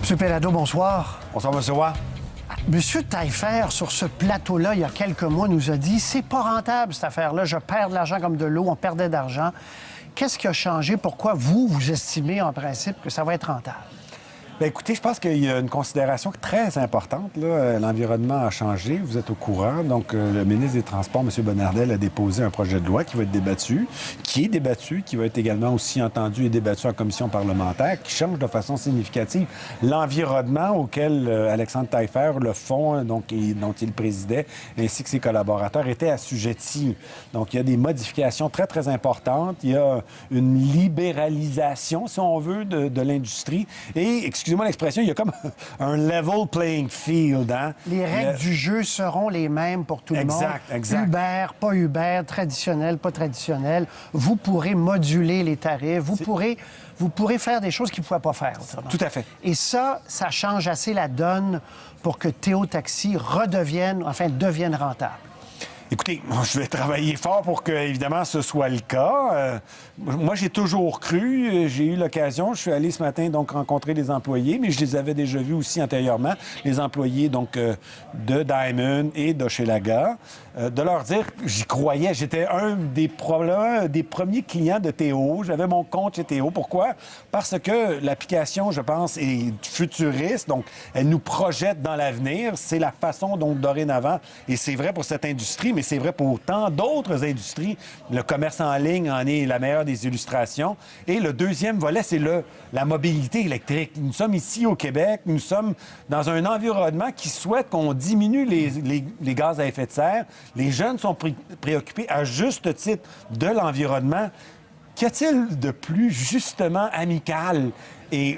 M. Pellado, bonsoir. Bonsoir, M. Roy. M. Taillefer, sur ce plateau-là, il y a quelques mois, nous a dit « C'est pas rentable, cette affaire-là. Je perds de l'argent comme de l'eau. On perdait d'argent. » Qu'est-ce qui a changé? Pourquoi vous estimez, en principe, que ça va être rentable? Bien, écoutez, je pense qu'il y a une considération très importante. L'environnement a changé, vous êtes au courant. Donc, le ministre des Transports, M. Bonnardel, a déposé un projet de loi qui va être débattu, qui va être également aussi entendu et débattu en commission parlementaire, qui change de façon significative l'environnement auquel Alexandre Taillefer, le fonds dont il présidait, ainsi que ses collaborateurs, étaient assujettis. Donc, il y a des modifications très, très importantes. Il y a une libéralisation, si on veut, de l'industrie. Et, excusez-moi l'expression, il y a comme un level playing field. Hein? Les règles du jeu seront les mêmes pour tout le monde. Exact. Uber, pas Uber, traditionnel, pas traditionnel. Vous pourrez moduler les tarifs. Vous pourrez faire des choses qu'ils ne pouvaient pas faire autrement. Tout à fait. Et ça change assez la donne pour que Théo Taxi devienne rentable. Écoutez, je vais travailler fort pour que, évidemment, ce soit le cas. Moi, j'ai toujours cru. J'ai eu l'occasion. Je suis allé ce matin, donc, rencontrer les employés, mais je les avais déjà vus aussi antérieurement, les employés, donc, de Diamond et d'Hochelaga, de leur dire que j'y croyais. J'étais probablement des premiers clients de Théo. J'avais mon compte chez Théo. Pourquoi? Parce que l'application, je pense, est futuriste. Donc, elle nous projette dans l'avenir. C'est la façon dont, dorénavant, et c'est vrai pour cette industrie, mais c'est vrai pour tant d'autres industries. Le commerce en ligne en est la meilleure des illustrations. Et le deuxième volet, c'est la mobilité électrique. Nous sommes ici au Québec, nous sommes dans un environnement qui souhaite qu'on diminue les gaz à effet de serre. Les jeunes sont préoccupés à juste titre de l'environnement. Qu'y a-t-il de plus justement amical et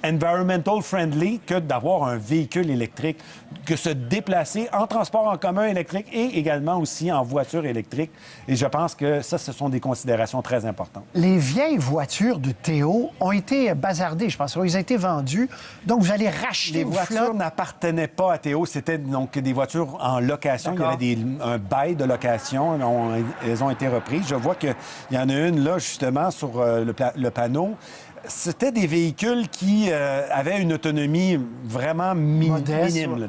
environmental friendly que d'avoir un véhicule électrique, que se déplacer en transport en commun électrique et également aussi en voiture électrique. Et je pense que ça, ce sont des considérations très importantes. Les vieilles voitures de Théo ont été bazardées, je pense. Ils ont été vendues. Donc, vous allez racheter Les une voitures flotte. n'appartenaient pas à Théo. C'était donc des voitures en location. D'accord. Il y avait un bail de location. Elles ont été reprises. Je vois qu'il y en a une là, justement, sur le panneau. C'était des véhicules qui avaient une autonomie vraiment Modeste, minime, là,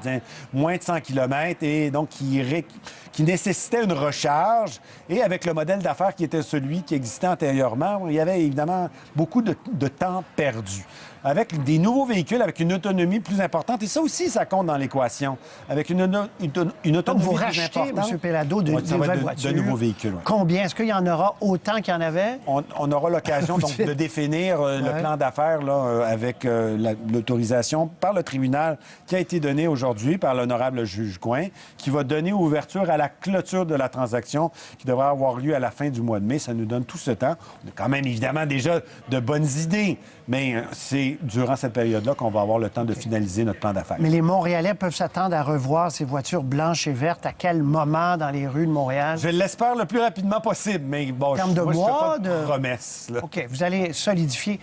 moins de 100 km, et donc qui nécessitait une recharge. Et avec le modèle d'affaires qui était celui qui existait antérieurement, il y avait évidemment beaucoup de temps perdu. Avec des nouveaux véhicules, avec une autonomie plus importante, et ça aussi, ça compte dans l'équation. Avec une autonomie Donc, vous plus rachetez, importante. M. Pellado, de nouvelles voitures. De nouveaux véhicules, oui. Combien? Est-ce qu'il y en aura autant qu'il y en avait? On aura l'occasion donc de définir le plan d'affaires là, avec l'autorisation par le tribunal qui a été donnée aujourd'hui par l'honorable juge Gouin, qui va donner ouverture à la clôture de la transaction qui devra avoir lieu à la fin du mois de mai. Ça nous donne tout ce temps. On a quand même évidemment déjà de bonnes idées, mais c'est durant cette période-là qu'on va avoir le temps de finaliser notre plan d'affaires. Mais les Montréalais peuvent s'attendre à revoir ces voitures blanches et vertes à quel moment dans les rues de Montréal? Je l'espère le plus rapidement possible, mais bon, En termes de moi, mois, je fais pas de promesses, là. OK, vous allez solidifier.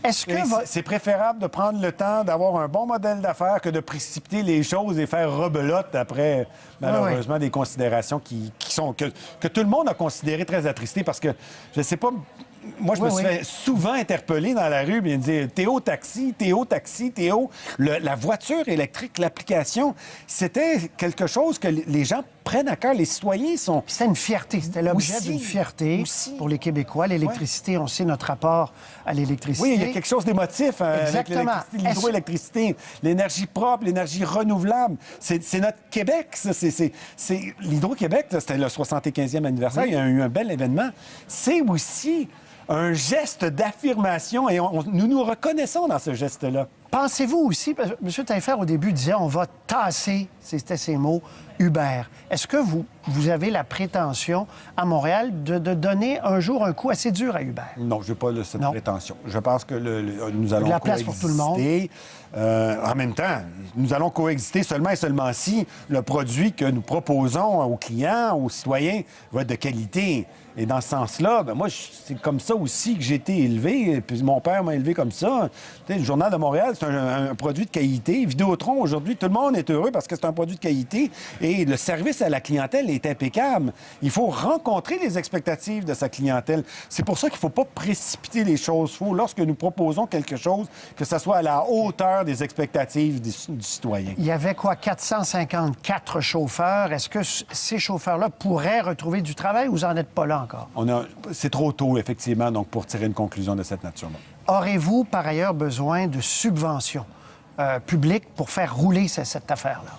Est-ce que... C'est préférable de prendre le temps d'avoir un bon modèle d'affaires que de précipiter les choses et faire rebelote après, malheureusement, des considérations qui sont... que tout le monde a considéré très attristé parce que, je sais pas... Moi, je me suis fait souvent interpeller dans la rue et me dire Théo Taxi, Théo Taxi, Théo. La voiture électrique, l'application, c'était quelque chose que les gens prennent à cœur. Les citoyens sont... C'était une fierté. C'était l'objet d'une fierté pour les Québécois. L'électricité, on sait notre rapport à l'électricité. Oui, il y a quelque chose d'émotif avec l'électricité, l'hydroélectricité, l'énergie propre, l'énergie renouvelable. C'est notre Québec, ça. C'est l'Hydro-Québec, c'était le 75e anniversaire. Oui. Il y a eu un bel événement. C'est aussi un geste d'affirmation et nous nous reconnaissons dans ce geste-là. Pensez-vous aussi, parce que M. Taillefer, au début, disait on va tasser, c'était ses mots, Uber. Est-ce que vous avez la prétention à Montréal de donner un jour un coup assez dur à Uber? Non, je n'ai pas cette prétention. Je pense que nous allons de la place pour tout le monde. En même temps, nous allons coexister seulement et seulement si le produit que nous proposons aux clients, aux citoyens, va être de qualité. Et dans ce sens-là, moi, c'est comme ça aussi que j'ai été élevé. Puis mon père m'a élevé comme ça. Tu sais, le Journal de Montréal, c'est un produit de qualité. Vidéotron, aujourd'hui, tout le monde est heureux parce que c'est un produit de qualité et le service à la clientèle est impeccable. Il faut rencontrer les expectatives de sa clientèle. C'est pour ça qu'il ne faut pas précipiter les choses. Il faut, lorsque nous proposons quelque chose, que ça soit à la hauteur des expectatives du citoyen. Il y avait quoi, 454 chauffeurs. Est-ce que ces chauffeurs-là pourraient retrouver du travail ou vous n'en êtes pas là encore? C'est trop tôt, effectivement, donc pour tirer une conclusion de cette nature-là. Aurez-vous, par ailleurs, besoin de subventions publiques pour faire rouler cette affaire-là?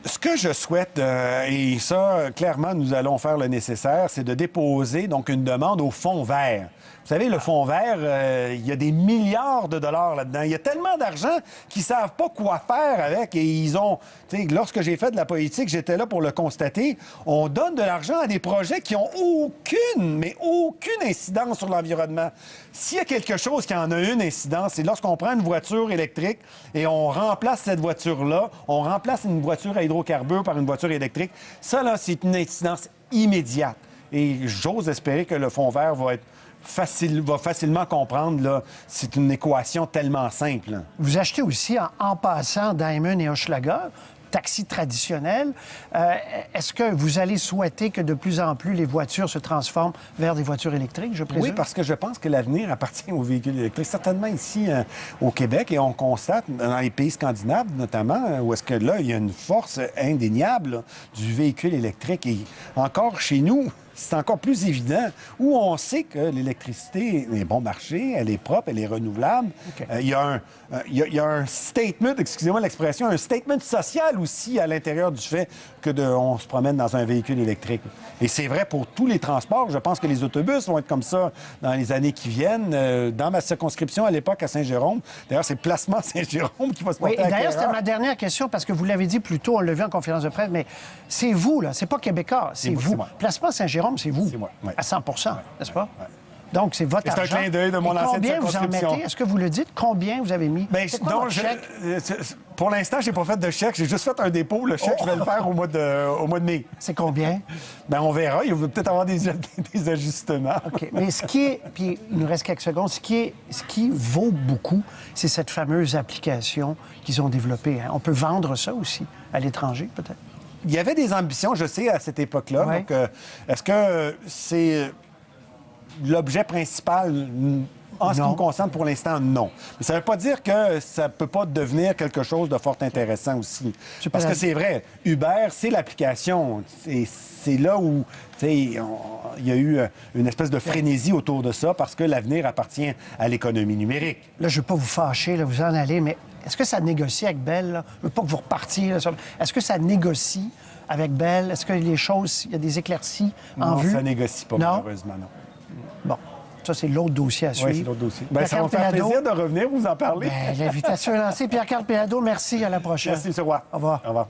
Ce que je souhaite, et ça, clairement, nous allons faire le nécessaire, c'est de déposer donc une demande au fonds vert. Vous savez, le fonds vert, il y a des milliards de dollars là-dedans. Il y a tellement d'argent qu'ils ne savent pas quoi faire avec. Et ils ont... Tu sais, lorsque j'ai fait de la politique, j'étais là pour le constater. On donne de l'argent à des projets qui n'ont aucune incidence sur l'environnement. S'il y a quelque chose qui en a une incidence, c'est lorsqu'on prend une voiture électrique et on remplace cette voiture-là, on remplace une voiture à hydrocarbures par une voiture électrique. Ça, là, c'est une incidence immédiate. Et j'ose espérer que le fonds vert va facilement comprendre, là, c'est une équation tellement simple. Hein. Vous achetez aussi, en passant, Daimler et Hochelaga, taxi traditionnel. Est-ce que vous allez souhaiter que de plus en plus les voitures se transforment vers des voitures électriques, je présume? Oui, parce que je pense que l'avenir appartient aux véhicules électriques. Certainement ici au Québec, et on constate dans les pays scandinaves notamment, où est-ce que là, il y a une force indéniable là, du véhicule électrique. Et encore chez nous, c'est encore plus évident, où on sait que l'électricité est bon marché, elle est propre, elle est renouvelable. Okay. Il y a un statement, excusez-moi l'expression, un statement social aussi à l'intérieur du fait on se promène dans un véhicule électrique. Et c'est vrai pour tous les transports. Je pense que les autobus vont être comme ça dans les années qui viennent. Dans ma circonscription à l'époque à Saint-Jérôme, d'ailleurs, c'est Placement Saint-Jérôme qui va se porter à d'ailleurs, c'était ma dernière question, parce que vous l'avez dit plus tôt, on l'a vu en conférence de presse, mais c'est vous, là, c'est pas Québécois, c'est vous. Placement Saint-Jérôme, c'est vous. C'est moi, oui. À 100 n'est-ce pas? Oui. Donc, c'est votre argent. C'est un clin d'œil de mon ancienne circonscription. Combien vous en mettez? Est-ce que vous le dites? Combien vous avez mis? Bien, donc, pour l'instant, je n'ai pas fait de chèque. J'ai juste fait un dépôt. Le chèque, je vais le faire au mois de mai. C'est combien? Bien, on verra. Il va peut-être avoir des ajustements. OK. Mais ce qui est... Puis, il nous reste quelques secondes. Ce qui vaut beaucoup, c'est cette fameuse application qu'ils ont développée. Hein. On peut vendre ça aussi à l'étranger, peut-être? Il y avait des ambitions, je sais, à cette époque-là. Ouais. Donc, est-ce que c'est l'objet principal? En ce qui me concerne, pour l'instant, non. Mais ça ne veut pas dire que ça ne peut pas devenir quelque chose de fort intéressant aussi. Parce que c'est vrai, Uber, c'est l'application. C'est là où il y a eu une espèce de frénésie autour de ça parce que l'avenir appartient à l'économie numérique. Là, je ne veux pas vous fâcher, là, vous en allez, mais est-ce que ça négocie avec Bell? Là? Je ne veux pas que vous repartiez. Là, est-ce que ça négocie avec Bell? Est-ce que les choses, il y a des éclaircies en vue? Non, ça négocie pas, malheureusement, non. Bon. Ça, c'est l'autre dossier à suivre. Oui, c'est l'autre dossier. Bien, ça va me faire plaisir de revenir vous en parler. Bien, l'invitation est lancée. Pierre-Carl Péladeau, merci. À la prochaine. Merci, M. Roy. Au revoir. Au revoir.